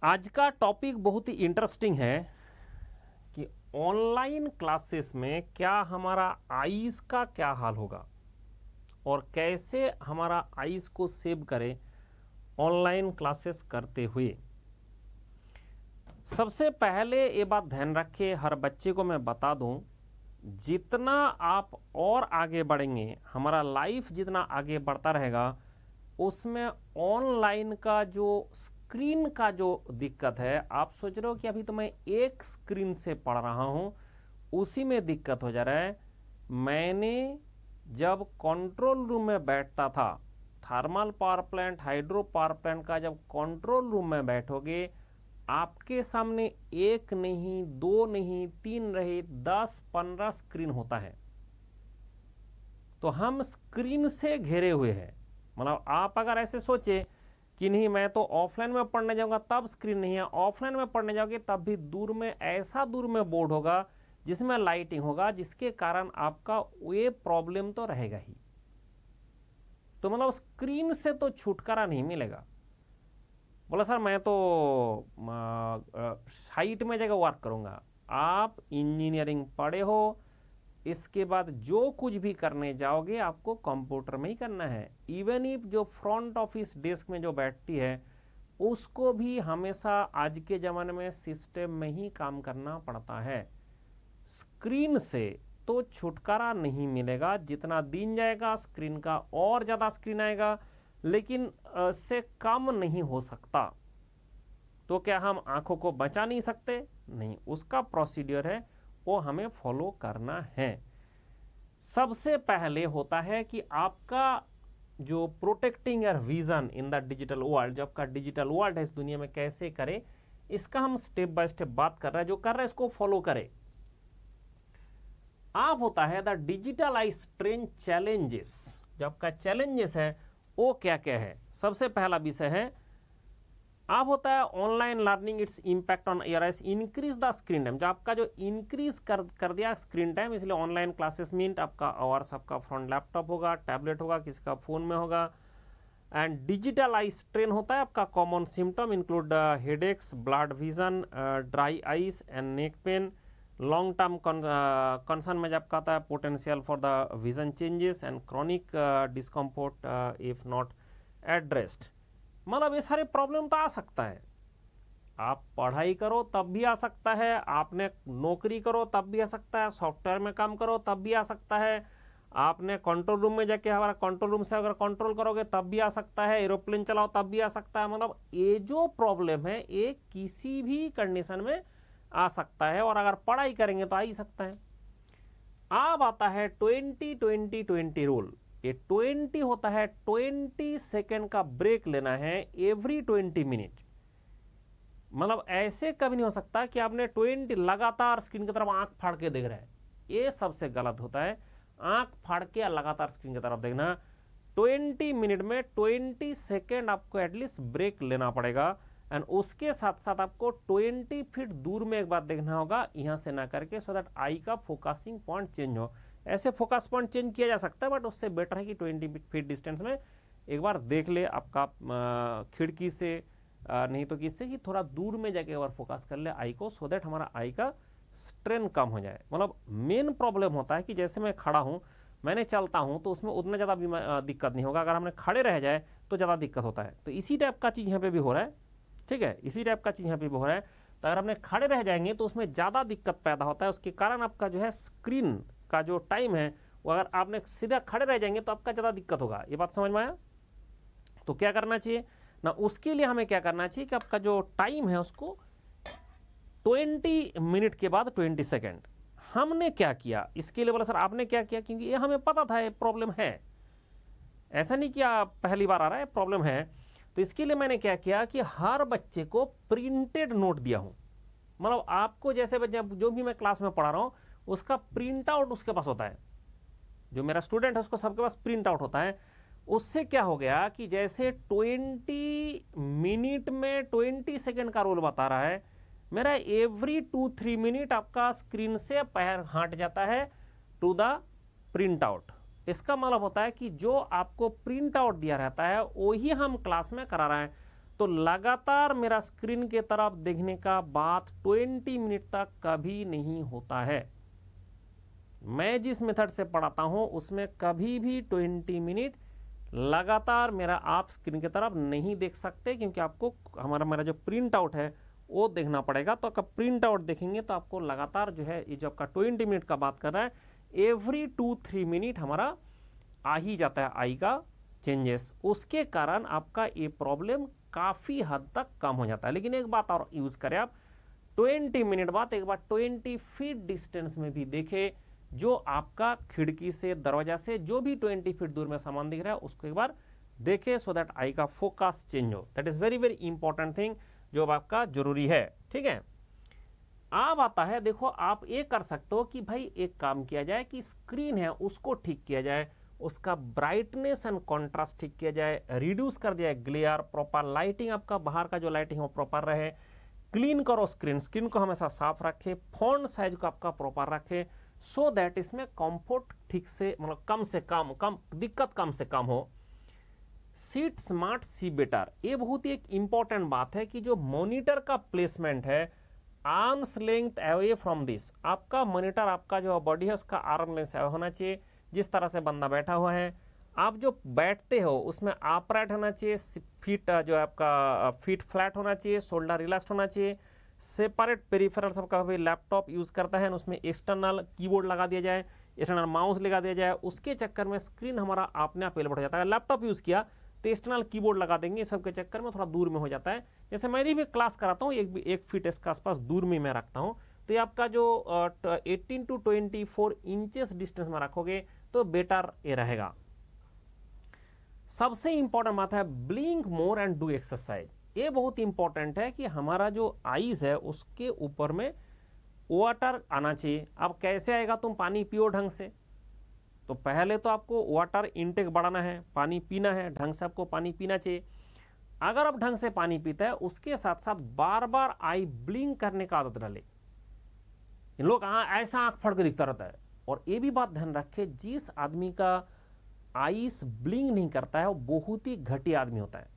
आज का टॉपिक बहुत ही इंटरेस्टिंग है कि ऑनलाइन क्लासेस में क्या हमारा आईज का क्या हाल होगा और कैसे हमारा आईज को सेव करें ऑनलाइन क्लासेस करते हुए। सबसे पहले ये बात ध्यान रखें, हर बच्चे को मैं बता दूं, जितना आप और आगे बढ़ेंगे, हमारा लाइफ जितना आगे बढ़ता रहेगा, उसमें ऑनलाइन का जो स्क्रीन का जो दिक्कत है, आप सोच रहे हो कि अभी तो मैं एक स्क्रीन से पढ़ रहा हूं, उसी में दिक्कत हो जा रहा है। मैंने जब कंट्रोल रूम में बैठता था, thermal power plant, hydro power plant का जब कंट्रोल रूम में बैठोगे, आपके सामने एक नहीं, दो नहीं, तीन रहे 10-15 स्क्रीन होता है। तो हम स्क्रीन से घिरे हुए हैं। मतलब आप अगर ऐसे सोचे कि नहीं मैं तो ऑफलाइन में पढ़ने जाऊंगा तब स्क्रीन नहीं है, ऑफलाइन में पढ़ने जाओगे तब भी दूर में, ऐसा दूर में बोर्ड होगा जिसमें लाइटिंग होगा, जिसके कारण आपका ये प्रॉब्लम तो रहेगा ही। तो मतलब स्क्रीन से तो छुटकारा नहीं मिलेगा। बोला सर मैं तो साइट में जगह वर्क करूंगा। आप इंजीनियरिंग पढ़े हो, इसके बाद जो कुछ भी करने जाओगे आपको कंप्यूटर में ही करना है। इवन इफ जो फ्रंट ऑफिस डेस्क में जो बैठती है उसको भी हमेशा आज के ज़माने में सिस्टम में ही काम करना पड़ता है। स्क्रीन से तो छुटकारा नहीं मिलेगा। जितना दिन जाएगा स्क्रीन का और ज़्यादा स्क्रीन आएगा, लेकिन से कम नहीं हो सकता। तो क्या हम आंखों को बचा नहीं सकते? नहीं, उसका प्रोसीडियर है, वो हमें फॉलो करना है। सबसे पहले होता है कि आपका जो protecting your vision in the digital world, जो आपका डिजिटल वर्ल्ड है इस दुनिया में, कैसे करें, इसका हम स्टेप बाय स्टेप बात कर रहे हैं। जो कर रहे हैं इसको फॉलो करें। आप होता है the digital eye strain challenges. जो आपका चैलेंजेस है वो क्या क्या है? सबसे पहला विषय है आप होता है online learning its impact on year eyes, increase the screen time. जो आपका जो इंक्रीज कर दिया स्क्रीन टाइम, इसलिए ऑनलाइन क्लासेस मीन आपका आवर्स आपका फ्रंट लैपटॉप होगा, टैबलेट होगा, किसी का फोन में होगा। एंड डिजिटल आई स्ट्रेन होता है आपका common symptom include headaches, blood vision, dry eyes and neck pain. Long term concern में जब कहता है potential for the vision changes and chronic discomfort if not addressed. मतलब ये सारे प्रॉब्लम तो आ सकता है। आप पढ़ाई करो तब भी आ सकता है, आपने नौकरी करो तब भी आ सकता है, सॉफ्टवेयर में काम करो तब भी आ सकता है, आपने कंट्रोल रूम में जाके हमारा कंट्रोल रूम से अगर कंट्रोल करोगे तब भी आ सकता है, एरोप्लेन चलाओ तब भी आ सकता है। मतलब ये जो प्रॉब्लम है ये किसी भी कंडीशन में आ सकता है, और अगर पढ़ाई करेंगे तो आ ही सकता है। अब आता है 20-20-20 रूल। ये 20 होता है 20 सेकेंड का ब्रेक लेना है एवरी 20 मिनट। मतलब ऐसे कभी नहीं हो सकता कि आपने 20 लगातार स्क्रीन की तरफ आंख फाड़ के देख रहे हैं, ये सबसे गलत होता है। आंख फाड़ के लगातार स्क्रीन की तरफ देखना। 20 मिनट में 20 सेकेंड आपको एटलीस्ट ब्रेक लेना पड़ेगा। एंड उसके साथ साथ आपको 20 फीट दूर में एक बार देखना होगा, यहाँ से ना करके, सो दैट आई का फोकसिंग पॉइंट चेंज हो। ऐसे फोकस पॉइंट चेंज किया जा सकता है, बट उससे बेटर है कि 20 फीट डिस्टेंस में एक बार देख ले आपका खिड़की से, नहीं तो किससे कि थोड़ा दूर में जाके एक बार फोकस कर ले आई को, सो दैट हमारा आई का स्ट्रेन कम हो जाए। मतलब मेन प्रॉब्लम होता है कि जैसे मैं खड़ा हूँ, मैंने चलता हूँ तो उसमें उतना ज़्यादा दिक्कत नहीं होगा, अगर हमने खड़े रह जाए तो ज़्यादा दिक्कत होता है। तो इसी टाइप का चीज़ यहाँ पे भी हो रहा है, ठीक है, इसी टाइप का चीज़ यहाँ पे भी हो रहा है। तो अगर हमने खड़े रह जाएंगे तो उसमें ज़्यादा दिक्कत पैदा होता है। उसके कारण आपका जो है स्क्रीन का जो टाइम है वो, अगर आपने सीधा खड़े रह जाएंगे तो आपका ज़्यादा दिक्कत होगा। ये बात समझ में आया? तो क्या करना चाहिए ना, उसके लिए हमें क्या करना चाहिए कि आपका जो टाइम है उसको 20 मिनट के बाद 20 सेकेंड। हमने क्या किया इसके लिए? बोला सर आपने क्या किया, क्योंकि ये हमें पता था ये प्रॉब्लम है, ऐसा नहीं कि आप पहली बार आ रहा है, प्रॉब्लम है। तो इसके लिए मैंने क्या किया कि हर बच्चे को प्रिंटेड नोट दिया हूं। मतलब आपको जैसे बच्चे जो भी मैं क्लास में पढ़ा रहा हूं उसका प्रिंट आउट उसके पास होता है। जो मेरा स्टूडेंट है उसको सबके पास प्रिंट आउट होता है। उससे क्या हो गया कि जैसे 20 मिनट में 20 सेकेंड का रोल बता रहा है, मेरा एवरी 2-3 मिनट आपका स्क्रीन से पैर हट जाता है टू द प्रिंट आउट। इसका मतलब होता है कि जो आपको प्रिंट आउट दिया रहता है वही हम क्लास में करा रहे हैं। तो लगातार मेरा स्क्रीन के तरफ देखने का बात 20 मिनट तक कभी नहीं होता है। मैं जिस मेथड से पढ़ाता हूं उसमें कभी भी 20 मिनट लगातार मेरा आप स्क्रीन की तरफ नहीं देख सकते, क्योंकि आपको मेरा जो प्रिंट आउट है वो देखना पड़ेगा। तो आपका प्रिंट आउट देखेंगे तो आपको लगातार जो है ये जो आपका 20 मिनट का बात कर रहा है, एवरी 2-3 मिनट हमारा आ ही जाता है आई का चेंजेस। उसके कारण आपका ये प्रॉब्लम काफ़ी हद तक कम हो जाता है। लेकिन एक बात और यूज़ करें आप, 20 मिनट बाद एक बार 20 फीट डिस्टेंस में भी देखें, जो आपका खिड़की से दरवाजा से जो भी 20 फीट दूर में सामान दिख रहा है उसको एक बार देखें, सो दैट आई का फोकस चेंज हो। That is very very important thing जो आपका जरूरी है। ठीक है, अब आता है, देखो आप ये कर सकते हो कि भाई एक काम किया जाए कि स्क्रीन है उसको ठीक किया जाए, उसका ब्राइटनेस एंड कॉन्ट्रास्ट ठीक किया जाए, रिड्यूस कर दिया ग्लेयर, प्रॉपर लाइटिंग आपका बाहर का जो लाइटिंग है वो प्रॉपर रहे, क्लीन करो स्क्रीन को हमेशा साफ रखे, फॉन्ट साइज को आपका प्रॉपर रखे, सो दैट इसमें कंफर्ट ठीक से मतलब कम से कम दिक्कत कम से कम हो। सीट स्मार्ट सी बेटर, ये बहुत ही एक इंपॉर्टेंट बात है कि जो मॉनिटर का प्लेसमेंट है arms length away from this, आपका मॉनिटर आपका जो बॉडी है उसका आर्म लेंथ अवे होना चाहिए। जिस तरह से बंदा बैठा हुआ है, आप जो बैठते हो उसमें अपराइट होना चाहिए, फीट जो है आपका फीट फ्लैट होना चाहिए, शोल्डर रिलैक्स्ड होना चाहिए, सेपरेट पेरिफेरल सबका भी लैपटॉप यूज़ करता है उसमें एक्सटर्नल कीबोर्ड लगा दिया जाए, एक्सटर्नल माउस लगा दिया जाए, उसके चक्कर में स्क्रीन हमारा अपने आप एलिवेट हो जाता है। लैपटॉप यूज़ किया तो एक्सटर्नल कीबोर्ड लगा देंगे, इस सब के चक्कर में थोड़ा दूर में हो जाता है। जैसे मैं भी क्लास कराता हूँ एक फीट इसके आसपास दूर में मैं रखता हूँ, तो ये आपका जो 18 to 24 इंचेस डिस्टेंस में रखोगे तो बेटर ये रहेगा। सबसे इंपॉर्टेंट बात है blink more and do exercise, ये बहुत इंपॉर्टेंट है कि हमारा जो आईज है उसके ऊपर में वाटर आना चाहिए। अब कैसे आएगा, तुम पानी पियो ढंग से, तो पहले तो आपको वाटर इनटेक बढ़ाना है, पानी पीना है, ढंग से आपको पानी पीना चाहिए। अगर आप ढंग से पानी पीता है उसके साथ साथ बार बार आई ब्लिंक करने का आदत डाले। इन लोग ऐसा आंख फड़ के दिखता रहता है, और ये भी बात ध्यान रखे जिस आदमी का आईस ब्लिंक नहीं करता है वो बहुत ही घटिया आदमी होता है।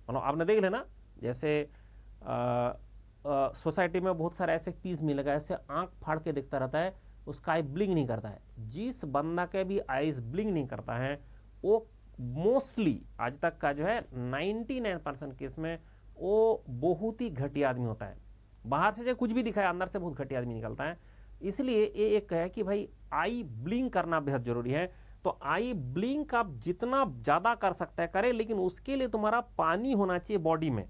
मतलब आपने देख लेना, जैसे सोसाइटी में बहुत सारे ऐसे पीस मिलेगा, ऐसे आंख फाड़ के दिखता रहता है, उसका आई ब्लिंक नहीं करता है। जिस बंदा के भी आईज ब्लिंक नहीं करता है वो मोस्टली आज तक का जो है 99% केस में वो बहुत ही घटिया आदमी होता है। बाहर से जो कुछ भी दिखाए अंदर से बहुत घटिया आदमी निकलता है। इसलिए ये एक है कि भाई आई ब्लिंक करना बेहद जरूरी है। तो आई ब्लिंक आप जितना ज़्यादा कर सकते हैं करें, लेकिन उसके लिए तुम्हारा पानी होना चाहिए बॉडी में।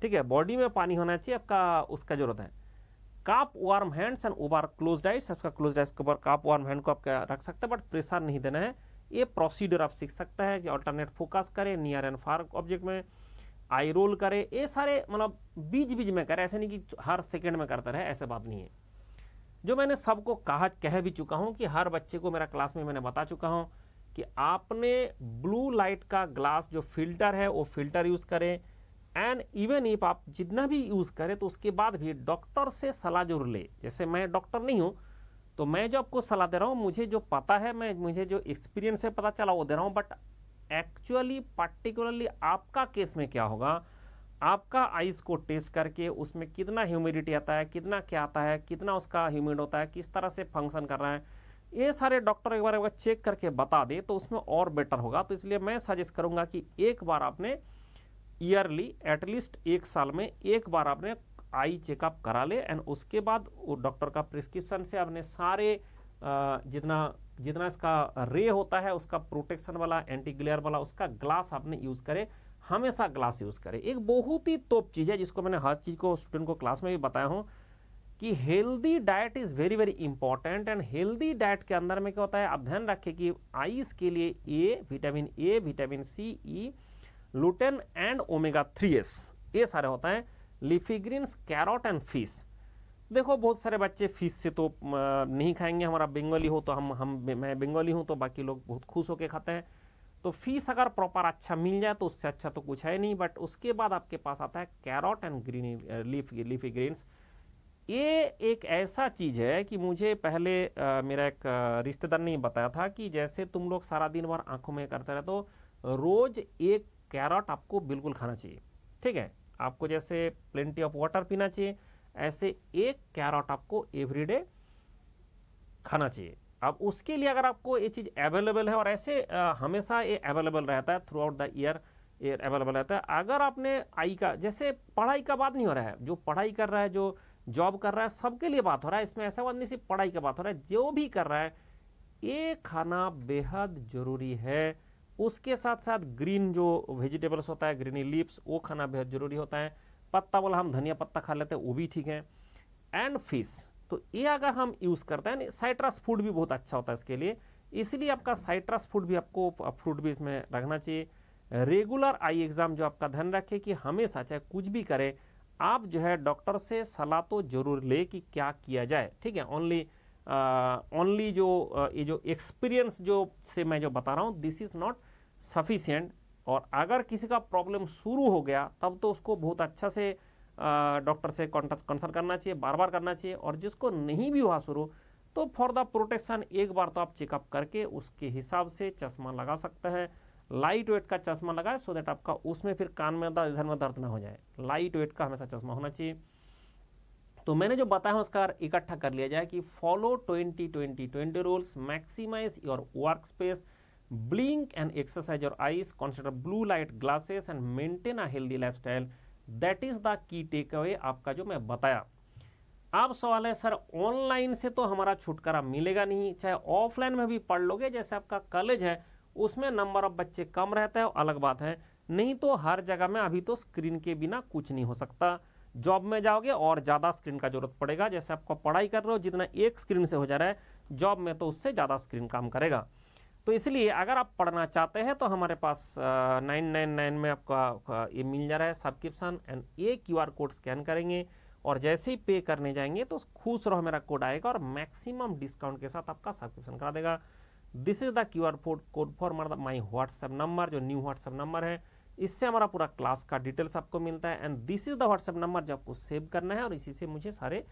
ठीक है, बॉडी में पानी होना चाहिए आपका, उसका जरूरत है। Cup warm hands and over closed eyes, उसका क्लोज्ड आइज के ऊपर काप वार्म हैंड को आप रख सकते हैं, बट प्रेशर नहीं देना है। ये प्रोसीजर आप सीख सकते हैं कि अल्टरनेट फोकस करें, नियर एंड फार ऑब्जेक्ट में आई रोल करे, ये सारे मतलब बीच बीच में करे, ऐसे नहीं कि हर सेकंड में करता रहे, ऐसे बात नहीं है। जो मैंने सबको कह भी चुका हूं कि हर बच्चे को मेरा क्लास में मैंने बता चुका हूं कि आपने ब्लू लाइट का ग्लास जो फिल्टर है वो फिल्टर यूज़ करें, एंड इवन इफ आप जितना भी यूज़ करें तो उसके बाद भी डॉक्टर से सलाह जरूर ले। जैसे मैं डॉक्टर नहीं हूँ तो मैं जो आपको सलाह दे रहा हूँ मुझे जो पता है, मुझे जो एक्सपीरियंस से पता चला वो दे रहा हूँ, बट एक्चुअली पर्टिकुलरली आपका केस में क्या होगा, आपका आइस को टेस्ट करके उसमें कितना ह्यूमिडिटी आता है, कितना क्या आता है, कितना उसका ह्यूमिड होता है, किस तरह से फंक्शन कर रहा है, ये सारे डॉक्टर एक बार चेक करके बता दे तो उसमें और बेटर होगा। तो इसलिए मैं सजेस्ट करूंगा कि एक बार आपने ईयरली एटलीस्ट एक साल में एक बार आपने आई चेकअप करा ले, एंड उसके बाद वो डॉक्टर का प्रिस्क्रिप्शन से आपने सारे जितना इसका रे होता है उसका प्रोटेक्शन वाला, एंटी ग्लेयर वाला, उसका ग्लास आपने यूज़ करे, हमेशा ग्लास यूज़ करें। एक बहुत ही टॉप चीज़ है जिसको मैंने हर चीज़ को स्टूडेंट को क्लास में भी बताया हूँ कि healthy diet is very very important. And healthy diet के अंदर में क्या होता है, आप ध्यान रखें कि आइस के लिए A, vitamin C, E, lutein and omega 3s ये सारे होता है, leafy greens, carrot and fish. देखो बहुत सारे बच्चे फिश से तो नहीं खाएंगे, हमारा बंगाली हो तो मैं बंगाली हूँ तो बाकी लोग बहुत खुश होकर खाते हैं। तो फिश अगर प्रॉपर अच्छा मिल जाए तो उससे अच्छा तो कुछ है नहीं, बट उसके बाद आपके पास आता है carrot and green leafy greens. ये एक ऐसा चीज़ है कि मुझे पहले मेरा एक रिश्तेदार ने बताया था कि जैसे तुम लोग सारा दिन भर आंखों में करते रहे तो रोज़ एक कैरोट आपको बिल्कुल खाना चाहिए। ठीक है, आपको जैसे प्लेंटी ऑफ वाटर पीना चाहिए, ऐसे एक कैरेट आपको एवरीडे खाना चाहिए। अब उसके लिए अगर आपको ये चीज़ अवेलेबल है, और ऐसे हमेशा ये अवेलेबल रहता है, थ्रू आउट द ईयर ये अवेलेबल रहता है। अगर आपने आई का, जैसे पढ़ाई का बात नहीं हो रहा है, जो पढ़ाई कर रहा है, जो जॉब कर रहा है, सबके लिए बात हो रहा है, इसमें ऐसा बात नहीं सिर्फ पढ़ाई का बात हो रहा है, जो भी कर रहा है ये खाना बेहद जरूरी है। उसके साथ साथ ग्रीन जो वेजिटेबल्स होता है, ग्रीनी लीव्स, वो खाना बेहद जरूरी होता है। पत्ता बोला हम धनिया पत्ता खा लेते हैं, वो भी ठीक है। एंड फिश, तो ये अगर हम यूज़ करते हैं, साइट्रस फूड भी बहुत अच्छा होता है इसके लिए, इसलिए आपका साइट्रस फूड भी आपको फ्रूट भी इसमें रखना चाहिए। रेगुलर आई एग्जाम जो आपका ध्यान रखे कि हमेशा चाहे कुछ भी करे, आप जो है डॉक्टर से सलाह तो जरूर ले कि क्या किया जाए, ठीक है। ओनली जो ये जो एक्सपीरियंस जो से मैं जो बता रहा हूँ, दिस इज़ नॉट सफिशिएंट। और अगर किसी का प्रॉब्लम शुरू हो गया तब तो उसको बहुत अच्छा से डॉक्टर से कंसल्ट करना चाहिए, बार बार करना चाहिए। और जिसको नहीं भी हुआ शुरू, तो फॉर द प्रोटेक्शन एक बार तो आप चेकअप करके उसके हिसाब से चश्मा लगा सकते हैं। लाइट वेट का चश्मा लगाए, सो दैट आपका उसमें फिर कान में दर्द, इधर में दर्द ना हो जाए। लाइट वेट का हमेशा चश्मा होना चाहिए। तो मैंने जो बताया उसका इकट्ठा कर लिया जाए कि follow 20-20-20 rules, maximise your work space, blink and exercise your eyes, consider blue light glasses and maintain a healthy lifestyle. That is the key takeaway आपका जो मैं बताया। अब सवाल है सर ऑनलाइन से तो हमारा छुटकारा मिलेगा नहीं, चाहे ऑफलाइन में भी पढ़ लोगे, जैसे आपका कॉलेज है उसमें नंबर ऑफ बच्चे कम रहता है, अलग बात है, नहीं तो हर जगह में अभी तो स्क्रीन के बिना कुछ नहीं हो सकता। जॉब में जाओगे और ज़्यादा स्क्रीन का जरूरत पड़ेगा, जैसे आपको पढ़ाई कर रहे हो जितना एक स्क्रीन से हो जा रहा है, जॉब में तो उससे ज़्यादा स्क्रीन काम करेगा। तो इसलिए अगर आप पढ़ना चाहते हैं तो हमारे पास 999 में आपका ये मिल जा रहा है सब्सक्रिप्शन। एंड ये QR कोड स्कैन करेंगे और जैसे ही पे करने जाएंगे तो खुश रहो मेरा कोड आएगा और मैक्सिमम डिस्काउंट के साथ आपका सब्सक्रिप्शन करा देगा। This is the QR code for my WhatsApp number, जो न्यू व्हाट्सएप नंबर है, इससे हमारा पूरा क्लास का डिटेल्स आपको मिलता है। And this is the WhatsApp number जो आपको सेव करना है और इसी से मुझे सारे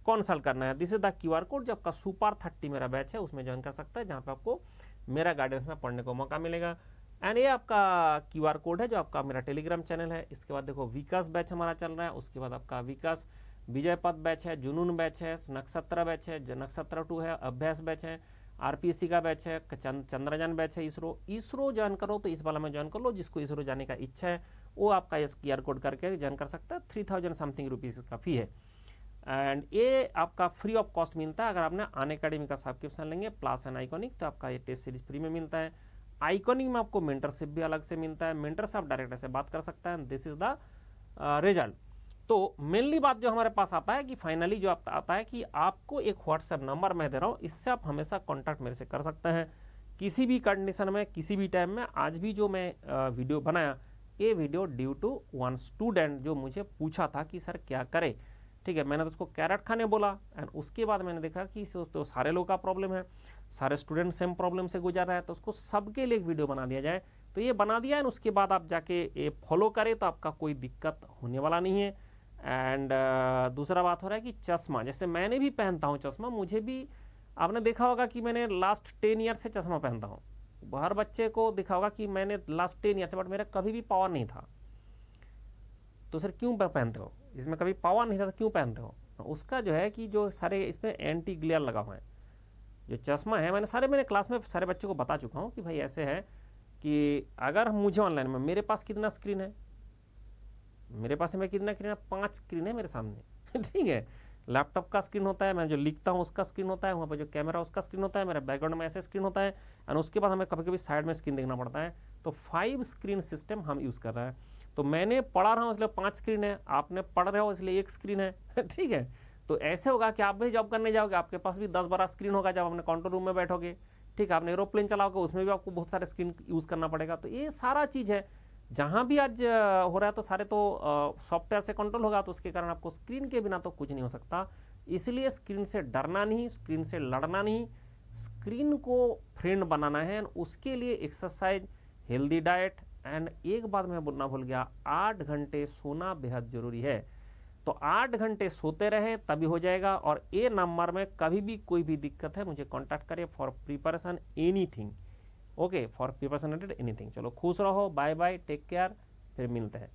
कंसल्ट करना है। This is the QR code जो आपका सुपर 30 मेरा बैच है उसमें ज्वाइन कर सकता है, जहाँ पे आपको मेरा गाइडेंस में पढ़ने को मौका मिलेगा। एंड ये आपका QR कोड है जो आपका मेरा टेलीग्राम चैनल है। इसके बाद देखो विकास बैच हमारा चल रहा है, उसके बाद आपका विकास विजय पद बैच है, जुनून बैच है, नक्षत्र बैच है, नक्षत्र 2 है, अभ्यास बैच है, RPC का बैच है, चंद्रयान बैच है, इसरो ज्वाइन करो तो इस वाला में ज्वाइन कर लो। जिसको इसरो जाने का इच्छा है वो आपका इस QR कोड करके ज्वाइन कर सकता है। 3000 समथिंग रुपीज़ का फी है। एंड ये आपका फ्री ऑफ कॉस्ट मिलता है अगर आपने अनअकैडमी का सब्सक्रिप्शन लेंगे प्लस एंड आइकॉनिक, तो आपका ये टेस्ट सीरीज फ्री में मिलता है। आइकॉनिक में आपको मेंटरशिप भी अलग से मिलता है, मेंटर से आप डायरेक्ट से बात कर सकते हैं। This is the result. तो मेनली बात जो हमारे पास आता है कि फाइनली जो आता है कि आपको एक व्हाट्सएप नंबर मैं दे रहा हूँ, इससे आप हमेशा कॉन्टैक्ट मेरे से कर सकते हैं किसी भी कंडीशन में, किसी भी टाइम में। आज भी जो मैं वीडियो बनाया, ये video due to one student जो मुझे पूछा था कि सर क्या करे, ठीक है। मैंने तो उसको कैरेट खाने बोला एंड उसके बाद मैंने देखा कि तो सारे लोगों का प्रॉब्लम है, सारे स्टूडेंट सेम प्रॉब्लम से गुजर रहा है, तो उसको सबके लिए एक वीडियो बना दिया जाए। तो ये बना दिया है, उसके बाद आप जाके ये फॉलो करें तो आपका कोई दिक्कत होने वाला नहीं है। एंड दूसरा बात हो रहा है कि चश्मा, जैसे मैंने भी पहनता हूँ चश्मा, मुझे भी आपने देखा होगा कि मैंने लास्ट 10 ईयर से चश्मा पहनता हूँ। हर बच्चे को देखा होगा कि मैंने लास्ट 10 ईयर से, बट मेरा कभी भी पावर नहीं था। तो सर क्यों पहनते हो, इसमें कभी पावर नहीं था तो क्यों पहनते हो? उसका जो है कि जो सारे इसमें एंटी ग्लेयर लगा हुआ है जो चश्मा है, मैंने क्लास में सारे बच्चों को बता चुका हूँ कि भाई ऐसे है कि अगर मुझे ऑनलाइन में, मेरे पास कितना स्क्रीन है, मेरे पास में कितना स्क्रीन है, 5 स्क्रीन है मेरे सामने ठीक है। लैपटॉप का स्क्रीन होता है, मैं जो लिखता हूँ उसका स्क्रीन होता है, वहाँ पर जो कैमरा उसका स्क्रीन होता है, मेरा बैकग्राउंड में ऐसे स्क्रीन होता है, और उसके बाद हमें कभी कभी साइड में स्क्रीन देखना पड़ता है। तो 5 स्क्रीन सिस्टम हम यूज़ कर रहे हैं। तो मैंने पढ़ा रहा हूँ इसलिए 5 स्क्रीन है, आपने पढ़ रहे हो इसलिए 1 स्क्रीन है ठीक है। तो ऐसे होगा कि आप भी जॉब करने जाओगे, आपके पास भी 10-12 स्क्रीन होगा जब अपने काउंटर रूम में बैठोगे, ठीक है। आपने एरोप्लेन चलाओगे उसमें भी आपको बहुत सारे स्क्रीन यूज़ करना पड़ेगा। तो ये सारा चीज़ है, जहाँ भी आज हो रहा है तो सारे तो सॉफ्टवेयर से कंट्रोल होगा, तो उसके कारण आपको स्क्रीन के बिना तो कुछ नहीं हो सकता। इसलिए स्क्रीन से डरना नहीं, स्क्रीन से लड़ना नहीं, स्क्रीन को फ्रेंड बनाना है। उसके लिए एक्सरसाइज, हेल्दी डाइट, एंड एक बात मैं बोलना भूल गया, 8 घंटे सोना बेहद जरूरी है। तो 8 घंटे सोते रहे तभी हो जाएगा। और ये नंबर में कभी भी कोई भी दिक्कत है मुझे कांटेक्ट करिए for preparation anything, okay, for preparation anything. चलो खुश रहो, बाय बाय, टेक केयर, फिर मिलते हैं।